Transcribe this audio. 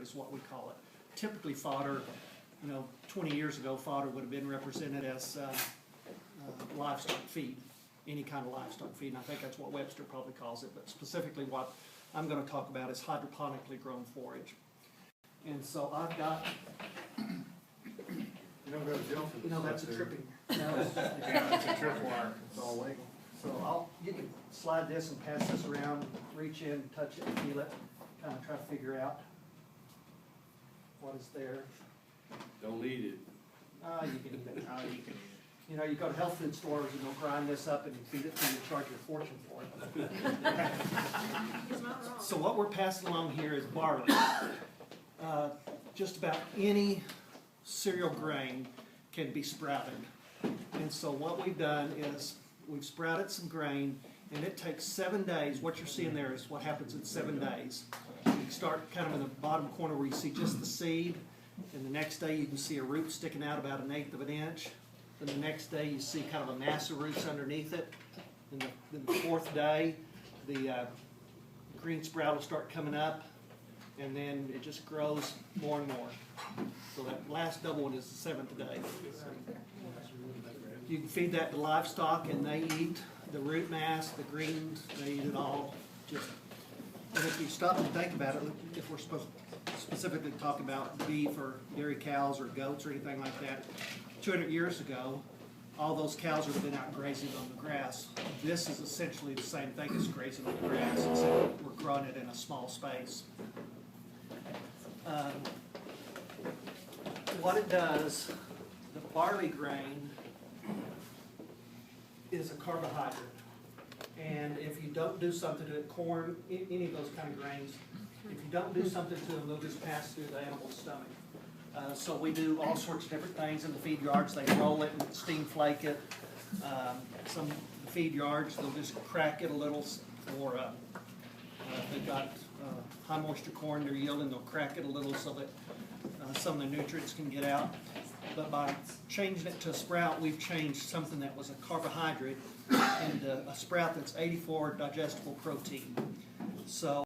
is what we call it. Typically fodder, 20 years ago, fodder would have been represented as livestock feed, any kind of livestock feed, and I think that's what Webster probably calls it, but specifically what I'm going to talk about is hydroponically grown forage. And so I've got, You don't go to jail for this. that's a stuff, tripping. Yeah, it's a tripwire. It's all legal. So you can slide this and pass this around, reach in, touch it, and feel it, kind of try to figure out what is there. Don't eat it. You can eat it. You go to health food stores and they'll grind this up and feed it to you, charge you a fortune for it. He's not wrong. So what we're passing along here is barley. Just about any cereal grain can be sprouted. And so what we've done is we've sprouted some grain, and it takes 7 days. What you're seeing there is what happens in 7 days. You start kind of in the bottom corner where you see just the seed, and the next day you can see a root sticking out about 1/8 of an inch. Then the next day you see kind of a mass of roots underneath it. And then the 4th day, the green sprout will start coming up, and then it just grows more and more. So that last double one is the 7th day. You can feed that to livestock, and they eat the root mass, the greens, they eat it all. And if you stop and think about it, if we're supposed to specifically talk about beef or dairy cows or goats or anything like that, 200 years ago, all those cows would have been out grazing on the grass. This is essentially the same thing as grazing on the grass, except we're growing it in a small space. What it does, the barley grain is a carbohydrate. And if you don't do something to it, corn, any of those kind of grains, if you don't do something to them, they'll just pass through the animal's stomach. So we do all sorts of different things in the feed yards. They roll it and steam flake it. Some of the feed yards, they'll just crack it a little, or they've got high moisture corn they're yielding, they'll crack it a little so that some of the nutrients can get out. But by changing it to a sprout, we've changed something that was a carbohydrate into a sprout that's 84 digestible protein. So